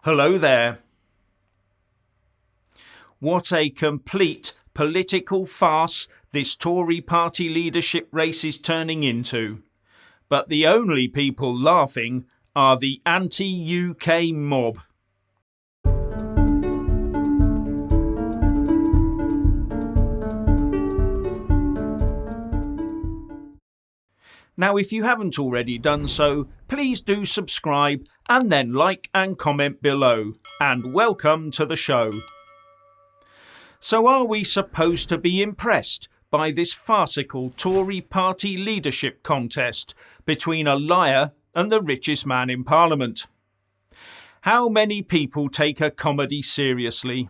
Hello there. What a complete political farce this Tory party leadership race is turning into. But the only people laughing are the anti-UK mob. Now, if you haven't already done so, please do subscribe and then like and comment below. And welcome to the show. So are we supposed to be impressed by this farcical Tory party leadership contest between a liar and the richest man in Parliament? How many people take a comedy seriously?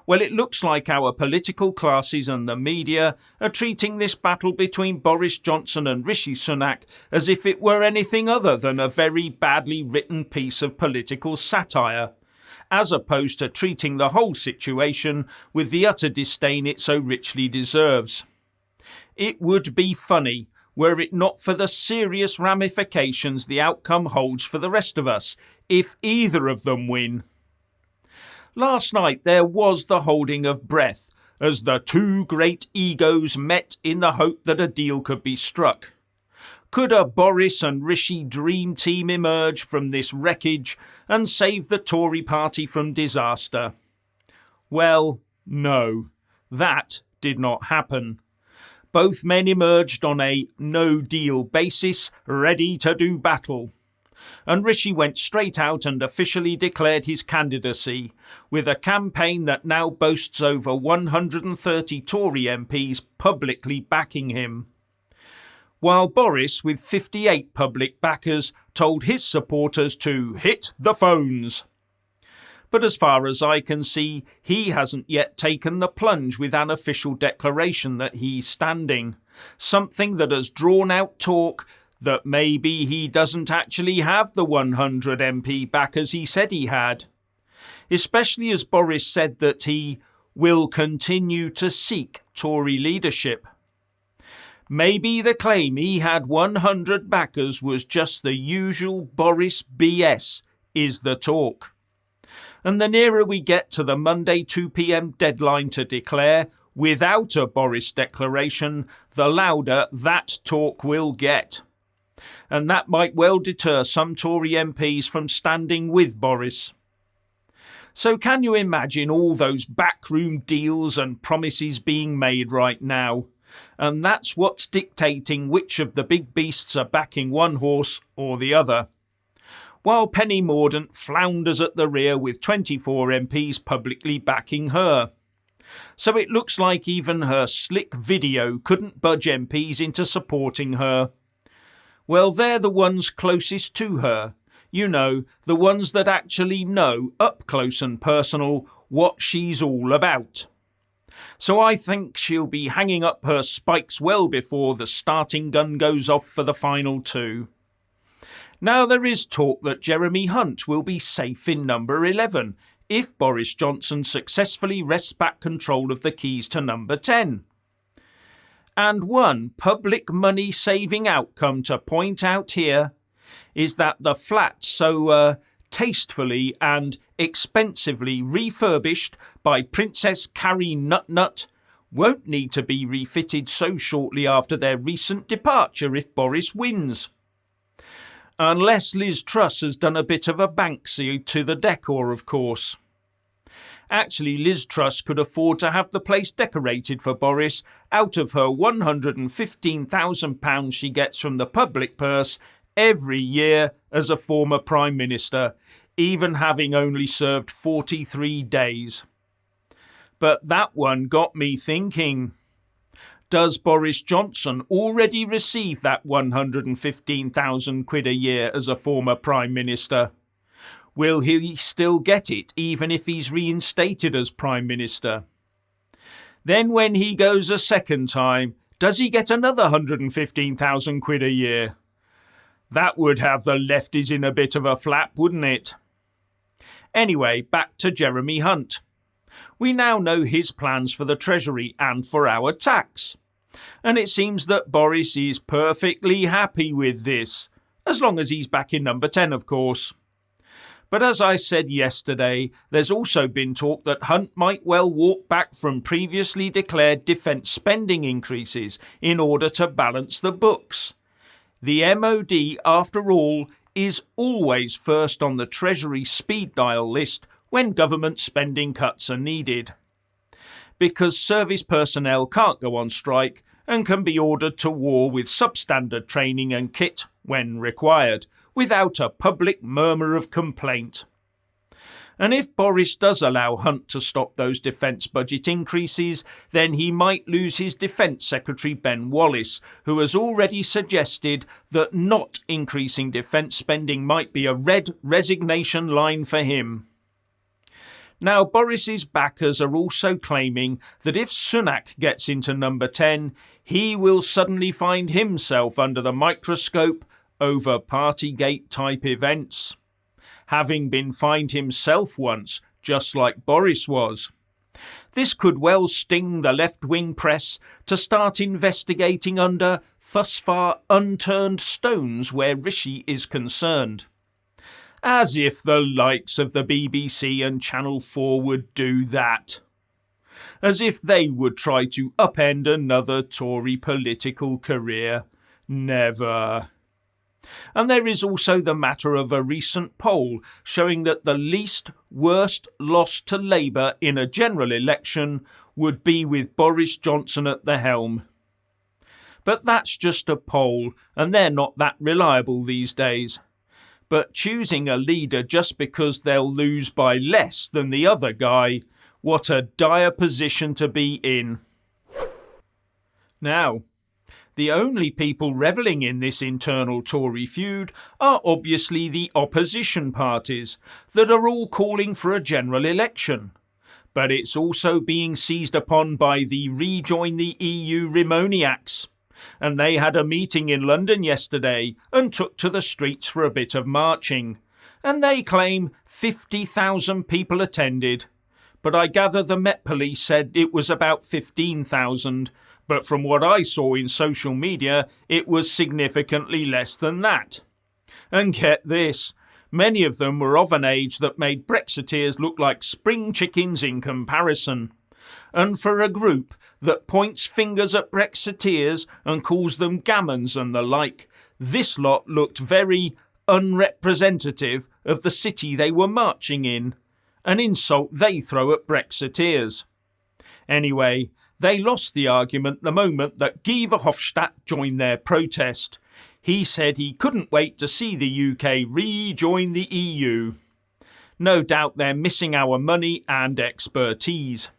Well, it looks like our political classes and the media are treating this battle between Boris Johnson and Rishi Sunak as if it were anything other than a very badly written piece of political satire, as opposed to treating the whole situation with the utter disdain it so richly deserves. It would be funny were it not for the serious ramifications the outcome holds for the rest of us, if either of them win. Last night there was the holding of breath as the two great egos met in the hope that a deal could be struck. Could a Boris and Rishi dream team emerge from this wreckage and save the Tory party from disaster? Well, no, that did not happen. Both men emerged on a no-deal basis, ready to do battle. And Rishi went straight out and officially declared his candidacy, with a campaign that now boasts over 130 Tory MPs publicly backing him. While Boris, with 58 public backers, told his supporters to hit the phones. But as far as I can see, he hasn't yet taken the plunge with an official declaration that he's standing, something that has drawn out talk that maybe he doesn't actually have the 100 MP backers he said he had, especially as Boris said that he will continue to seek Tory leadership. Maybe the claim he had 100 backers was just the usual Boris BS is the talk. And the nearer we get to the Monday 2 p.m. deadline to declare, without a Boris declaration, the louder that talk will get. And that might well deter some Tory MPs from standing with Boris. So can you imagine all those backroom deals and promises being made right now? And that's what's dictating which of the big beasts are backing one horse or the other. While Penny Mordaunt flounders at the rear with 24 MPs publicly backing her. So it looks like even her slick video couldn't budge MPs into supporting her. Well, they're the ones closest to her. You know, the ones that actually know, up close and personal, what she's all about. So I think she'll be hanging up her spikes well before the starting gun goes off for the final two. Now there is talk that Jeremy Hunt will be safe in number 11 if Boris Johnson successfully wrests back control of the keys to number 10. And one public money saving outcome to point out here is that the flats so tastefully and expensively refurbished by Princess Carrie Nut won't need to be refitted so shortly after their recent departure if Boris wins. Unless Liz Truss has done a bit of a Banksy to the decor, of course. Actually, Liz Truss could afford to have the place decorated for Boris out of her £115,000 she gets from the public purse every year as a former Prime Minister, even having only served 43 days. But that one got me thinking. Does Boris Johnson already receive that £115,000 a year as a former Prime Minister? Will he still get it even if he's reinstated as Prime Minister? Then when he goes a second time, does he get another £115,000 a year? That would have the lefties in a bit of a flap, wouldn't it? Anyway, back to Jeremy Hunt. We now know his plans for the Treasury and for our tax. And it seems that Boris is perfectly happy with this, as long as he's back in number 10, of course. But as I said yesterday, there's also been talk that Hunt might well walk back from previously declared defence spending increases in order to balance the books. The MOD, after all, is always first on the Treasury speed dial list when government spending cuts are needed. Because service personnel can't go on strike and can be ordered to war with substandard training and kit when required, without a public murmur of complaint. And if Boris does allow Hunt to stop those defence budget increases, then he might lose his Defence Secretary Ben Wallace, who has already suggested that not increasing defence spending might be a red resignation line for him. Now, Boris's backers are also claiming that if Sunak gets into number 10, he will suddenly find himself under the microscope over Partygate-type events, having been fined himself once, just like Boris was. This could well sting the left-wing press to start investigating under thus far unturned stones where Rishi is concerned. As if the likes of the BBC and Channel 4 would do that. As if they would try to upend another Tory political career. Never. And there is also the matter of a recent poll showing that the least worst loss to Labour in a general election would be with Boris Johnson at the helm. But that's just a poll, and they're not that reliable these days. But choosing a leader just because they'll lose by less than the other guy, what a dire position to be in. Now, the only people revelling in this internal Tory feud are obviously the opposition parties that are all calling for a general election. But it's also being seized upon by the Rejoin the EU Remoniacs. And they had a meeting in London yesterday and took to the streets for a bit of marching. And they claim 50,000 people attended. But I gather the Met Police said it was about 15,000. But from what I saw in social media, it was significantly less than that. And get this, many of them were of an age that made Brexiteers look like spring chickens in comparison. And for a group that points fingers at Brexiteers and calls them gammons and the like, this lot looked very unrepresentative of the city they were marching in, an insult they throw at Brexiteers. Anyway, they lost the argument the moment that Guy Verhofstadt joined their protest. He said he couldn't wait to see the UK rejoin the EU. No doubt they're missing our money and expertise.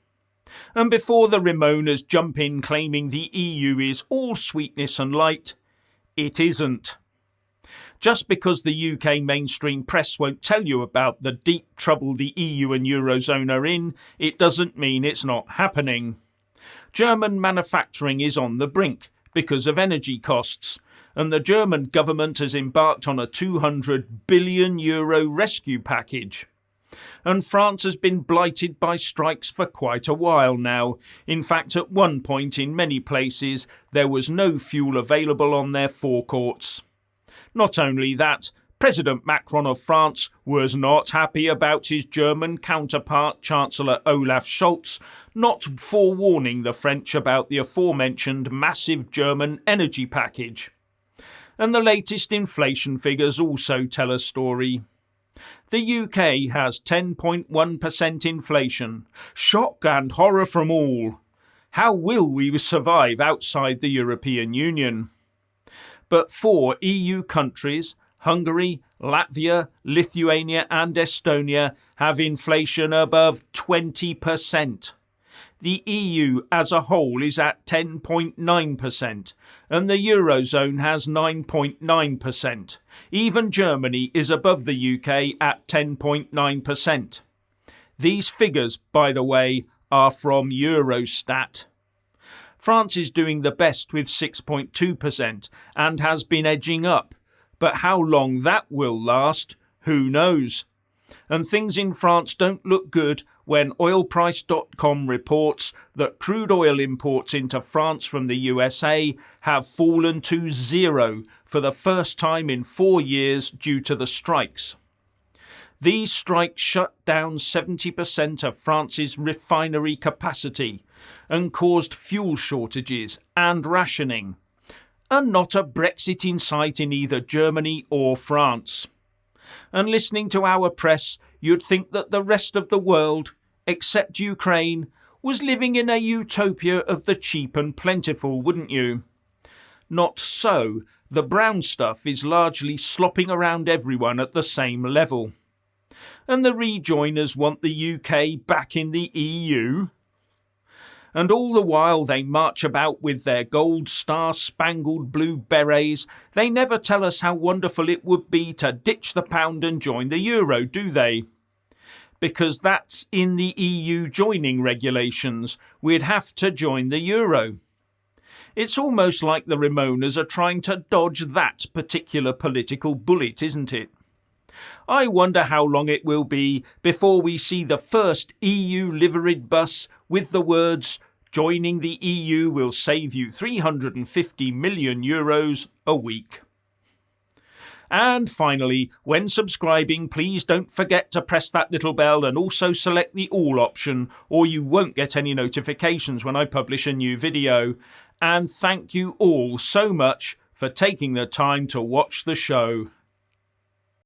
And before the Remoaners jump in claiming the EU is all sweetness and light, it isn't. Just because the UK mainstream press won't tell you about the deep trouble the EU and Eurozone are in, it doesn't mean it's not happening. German manufacturing is on the brink because of energy costs, and the German government has embarked on a €200 billion rescue package. And France has been blighted by strikes for quite a while now. In fact, at one point in many places, there was no fuel available on their forecourts. Not only that, President Macron of France was not happy about his German counterpart, Chancellor Olaf Scholz, not forewarning the French about the aforementioned massive German energy package. And the latest inflation figures also tell a story. The UK has 10.1% inflation. Shock and horror from all. How will we survive outside the European Union? But 4 EU countries, Hungary, Latvia, Lithuania and Estonia, have inflation above 20%. The EU as a whole is at 10.9%, and the Eurozone has 9.9%. Even Germany is above the UK at 10.9%. These figures, by the way, are from Eurostat. France is doing the best with 6.2% and has been edging up, but how long that will last, who knows? And things in France don't look good when oilprice.com reports that crude oil imports into France from the USA have fallen to 0 for the first time in 4 years due to the strikes. These strikes shut down 70% of France's refinery capacity and caused fuel shortages and rationing, and not a Brexit in sight in either Germany or France. And listening to our press, you'd think that the rest of the world, except Ukraine, was living in a utopia of the cheap and plentiful, wouldn't you? Not so. The brown stuff is largely slopping around everyone at the same level. And the rejoiners want the UK back in the EU. And all the while they march about with their gold star-spangled blue berets, they never tell us how wonderful it would be to ditch the pound and join the euro, do they? Because that's in the EU joining regulations. We'd have to join the euro. It's almost like the Remoaners are trying to dodge that particular political bullet, isn't it? I wonder how long it will be before we see the first EU liveried bus with the words, "Joining the EU will save you €350 million a week." And finally, when subscribing, please don't forget to press that little bell and also select the all option, or you won't get any notifications when I publish a new video. And thank you all so much for taking the time to watch the show.